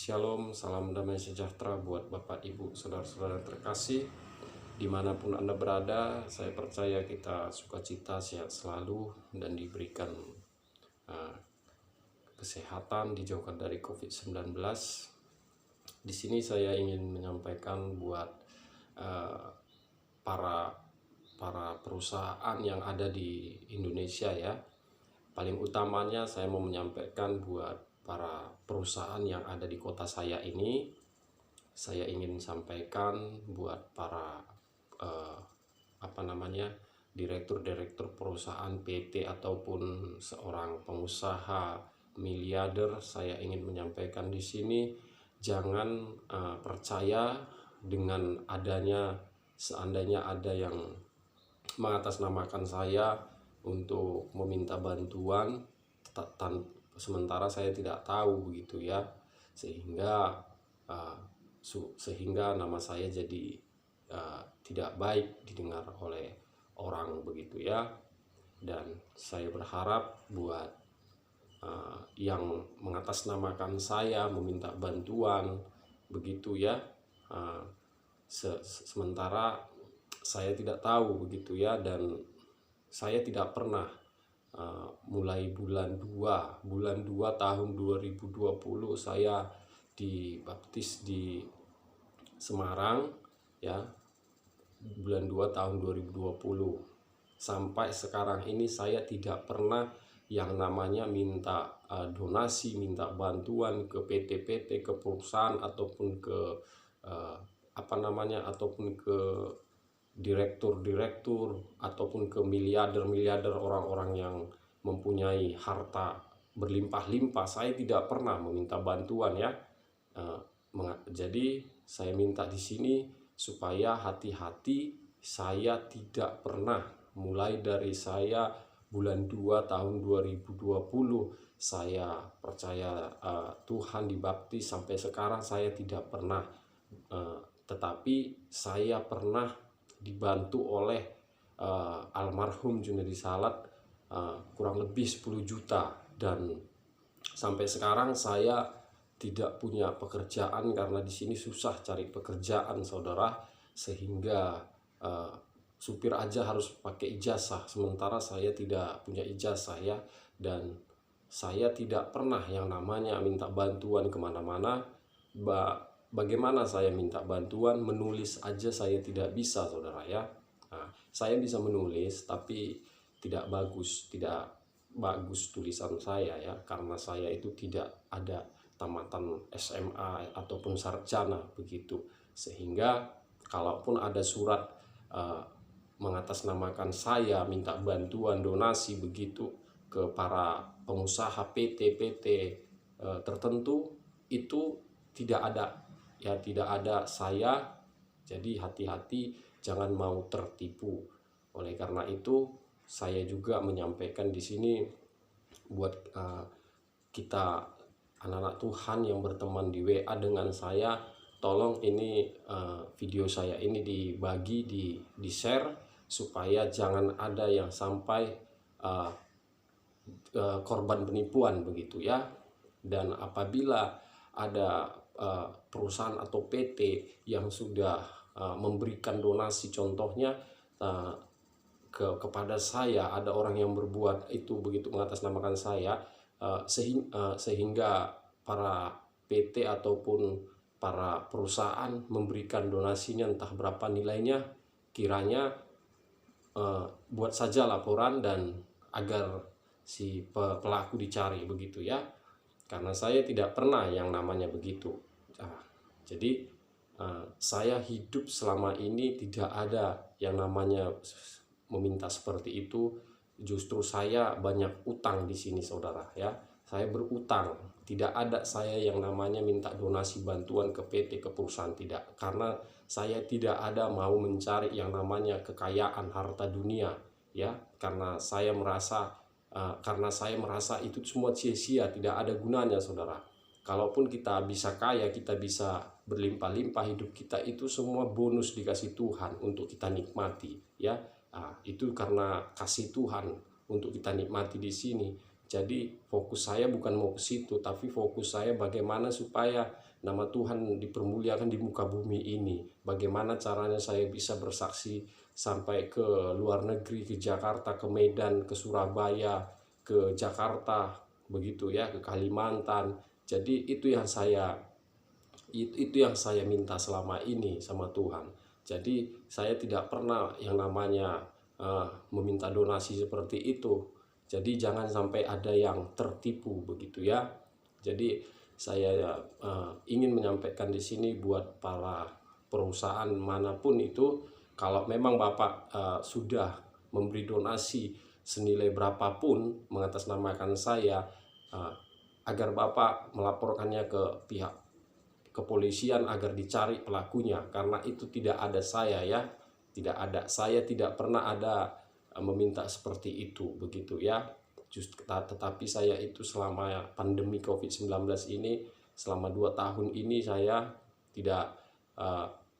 Shalom, salam damai sejahtera buat Bapak, Ibu, Saudara-saudara terkasih. Dimanapun Anda berada, saya percaya kita sukacita, sehat selalu, dan diberikan kesehatan, dijauhkan dari COVID-19. Di sini saya ingin menyampaikan buat para perusahaan yang ada di Indonesia ya. Paling utamanya saya mau menyampaikan buat para perusahaan yang ada di kota saya ini. Saya ingin sampaikan buat para direktur-direktur perusahaan PT ataupun seorang pengusaha miliarder. Saya ingin menyampaikan di sini, jangan percaya dengan adanya, seandainya ada yang mengatasnamakan saya untuk meminta bantuan sementara saya tidak tahu begitu ya, sehingga nama saya jadi tidak baik didengar oleh orang begitu ya. Dan saya berharap buat yang mengatasnamakan saya meminta bantuan begitu ya, sementara saya tidak tahu begitu ya, dan saya tidak pernah mulai bulan 2 tahun 2020 saya dibaptis di Semarang ya, bulan 2 tahun 2020 sampai sekarang ini saya tidak pernah yang namanya minta donasi, minta bantuan ke PT-PT, ke perusahaan ataupun ke ataupun ke direktur ataupun ke miliarder orang-orang yang mempunyai harta berlimpah-limpah. Saya tidak pernah meminta bantuan ya. Jadi saya minta di sini supaya hati-hati. Saya tidak pernah, mulai dari saya bulan 2 tahun 2020 saya percaya Tuhan, dibaptis, sampai sekarang saya tidak pernah, tetapi saya pernah dibantu oleh almarhum Junedi Salat kurang lebih 10 juta, dan sampai sekarang saya tidak punya pekerjaan karena di sini susah cari pekerjaan saudara, sehingga supir aja harus pakai ijazah, sementara saya tidak punya ijazah ya. Dan saya tidak pernah yang namanya minta bantuan kemana-mana. Bagaimana saya minta bantuan? Menulis aja saya tidak bisa saudara ya. Saya bisa menulis tapi tidak bagus tulisan saya ya, karena saya itu tidak ada tamatan SMA ataupun sarjana begitu, sehingga kalaupun ada surat mengatasnamakan saya minta bantuan donasi begitu ke para pengusaha PT tertentu, itu tidak ada saya. Jadi hati-hati, jangan mau tertipu. Oleh karena itu saya juga menyampaikan di sini buat kita anak-anak Tuhan yang berteman di WA dengan saya, tolong ini video saya ini dibagi, di share, supaya jangan ada yang sampai korban penipuan begitu ya. Dan apabila ada perusahaan atau PT yang sudah memberikan donasi, contohnya kepada saya, ada orang yang berbuat itu begitu mengatasnamakan saya, sehingga para PT ataupun para perusahaan memberikan donasinya entah berapa nilainya, kiranya buat saja laporan dan agar si pelaku dicari begitu ya, karena saya tidak pernah yang namanya begitu. Jadi saya hidup selama ini tidak ada yang namanya meminta seperti itu. Justru saya banyak utang di sini saudara ya. Saya berutang, tidak ada saya yang namanya minta donasi bantuan ke PT, ke perusahaan, tidak. Karena saya tidak ada mau mencari yang namanya kekayaan harta dunia ya, karena saya merasa itu semua sia-sia, tidak ada gunanya saudara. Kalaupun kita bisa kaya, kita bisa berlimpah-limpah, hidup kita itu semua bonus dikasih Tuhan untuk kita nikmati ya. Itu karena kasih Tuhan untuk kita nikmati di sini. Jadi fokus saya bukan mau ke situ, tapi fokus saya bagaimana supaya nama Tuhan dipermuliakan di muka bumi ini. Bagaimana caranya saya bisa bersaksi sampai ke luar negeri, ke Jakarta, ke Medan, ke Surabaya, ke Jakarta, begitu ya, ke Kalimantan. Jadi itu yang saya minta selama ini sama Tuhan. Jadi saya tidak pernah yang namanya meminta donasi seperti itu. Jadi jangan sampai ada yang tertipu begitu ya. Jadi saya ingin menyampaikan di sini buat para perusahaan manapun itu, kalau memang Bapak sudah memberi donasi senilai berapapun mengatasnamakan saya, agar Bapak melaporkannya ke pihak kepolisian agar dicari pelakunya, karena itu tidak ada saya ya, tidak ada, saya tidak pernah ada meminta seperti itu begitu ya. Tetapi saya itu selama pandemi COVID-19 ini, selama 2 tahun ini saya tidak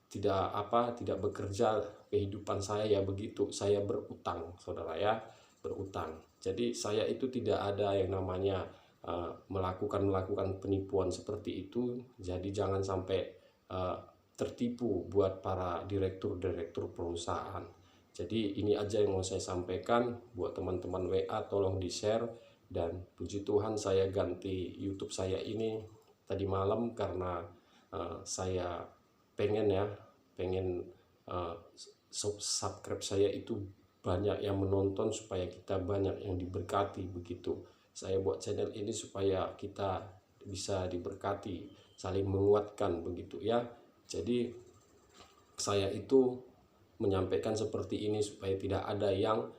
tidak bekerja, kehidupan saya ya begitu, saya berutang saudara ya, berutang. Jadi saya itu tidak ada yang namanya melakukan penipuan seperti itu. Jadi jangan sampai tertipu buat para direktur perusahaan. Jadi ini aja yang mau saya sampaikan buat teman-teman WA, tolong di-share. Dan puji Tuhan saya ganti YouTube saya ini tadi malam karena saya pengen subscribe saya itu banyak yang menonton, supaya kita banyak yang diberkati begitu. Saya buat channel ini supaya kita bisa diberkati, saling menguatkan begitu ya. Jadi saya itu menyampaikan seperti ini supaya tidak ada yang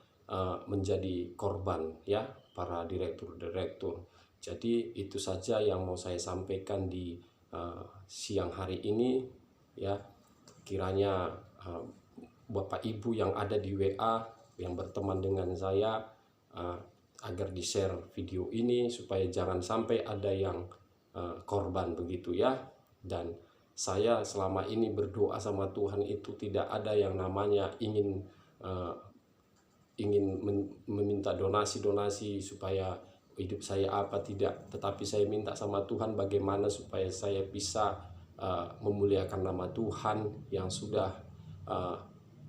menjadi korban ya, para direktur. Jadi itu saja yang mau saya sampaikan di siang hari ini ya. Kiranya Bapak Ibu yang ada di WA yang berteman dengan saya agar di-share video ini supaya jangan sampai ada yang korban begitu ya. Dan saya selama ini berdoa sama Tuhan itu tidak ada yang namanya ingin meminta donasi supaya hidup saya apa, tidak. Tetapi saya minta sama Tuhan bagaimana supaya saya bisa memuliakan nama Tuhan yang sudah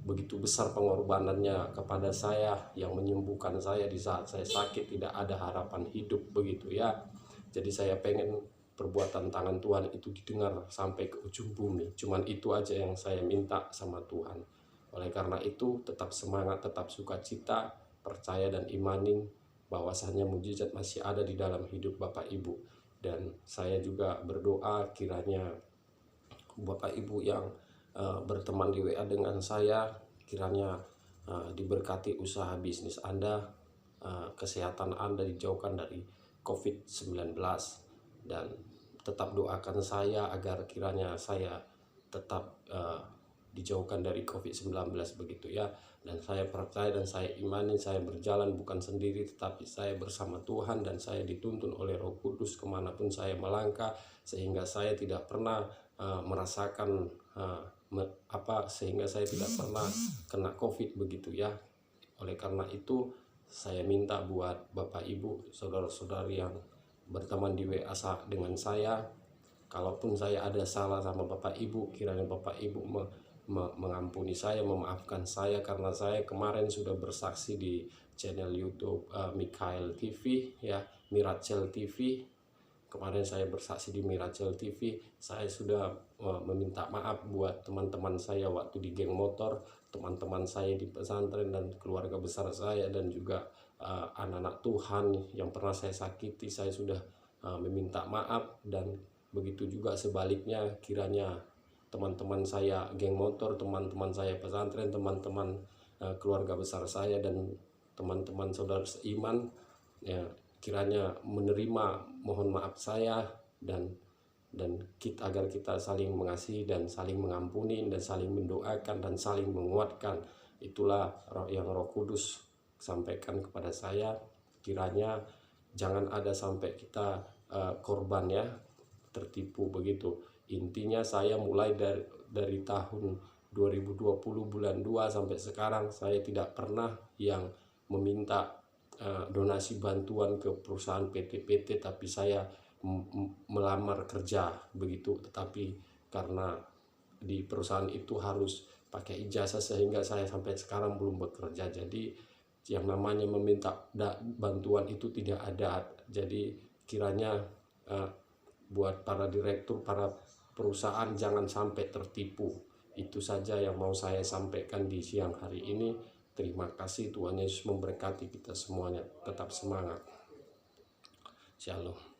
begitu besar pengorbanannya kepada saya, yang menyembuhkan saya di saat saya sakit, tidak ada harapan hidup begitu ya. Jadi saya pengen perbuatan tangan Tuhan itu didengar sampai ke ujung bumi. Cuman itu aja yang saya minta sama Tuhan. Oleh karena itu tetap semangat, tetap sukacita, percaya dan imanin bahwasanya mujizat masih ada di dalam hidup Bapak Ibu. Dan saya juga berdoa kiranya Bapak Ibu yang berteman di WA dengan saya, kiranya diberkati usaha bisnis Anda, kesehatan Anda dijauhkan dari COVID-19, dan tetap doakan saya agar kiranya saya tetap dijauhkan dari COVID-19 begitu ya. Dan saya percaya dan saya imani saya berjalan bukan sendiri, tetapi saya bersama Tuhan, dan saya dituntun oleh Roh Kudus kemanapun saya melangkah, sehingga saya tidak pernah merasakan sehingga saya tidak pernah kena COVID begitu ya. Oleh karena itu saya minta buat Bapak Ibu, saudara-saudari yang berteman di WA dengan saya, kalaupun saya ada salah sama Bapak Ibu, kiranya Bapak Ibu mengampuni saya, memaafkan saya, karena saya kemarin sudah bersaksi di channel YouTube Mikael TV ya, Miracle TV. Kemarin saya bersaksi di Miracle TV, saya sudah meminta maaf buat teman-teman saya waktu di geng motor, teman-teman saya di pesantren, dan keluarga besar saya, dan juga anak-anak Tuhan yang pernah saya sakiti. Saya sudah meminta maaf, dan begitu juga sebaliknya, kiranya teman-teman saya geng motor, teman-teman saya pesantren, teman-teman keluarga besar saya, dan teman-teman saudara seiman ya, kiranya menerima mohon maaf saya, dan kita agar kita saling mengasihi dan saling mengampuni dan saling mendoakan dan saling menguatkan. Itulah yang Roh Kudus sampaikan kepada saya. Kiranya jangan ada sampai kita korban ya, tertipu begitu. Intinya saya mulai dari tahun 2020 bulan 2 sampai sekarang, saya tidak pernah yang meminta donasi bantuan ke perusahaan PT-PT, tapi saya melamar kerja begitu, tetapi karena di perusahaan itu harus pakai ijazah sehingga saya sampai sekarang belum bekerja. Jadi yang namanya meminta bantuan itu tidak ada. Jadi kiranya buat para direktur, para perusahaan jangan sampai tertipu. Itu saja yang mau saya sampaikan di siang hari ini. Terima kasih, Tuhan Yesus memberkati kita semuanya. Tetap semangat. Shalom.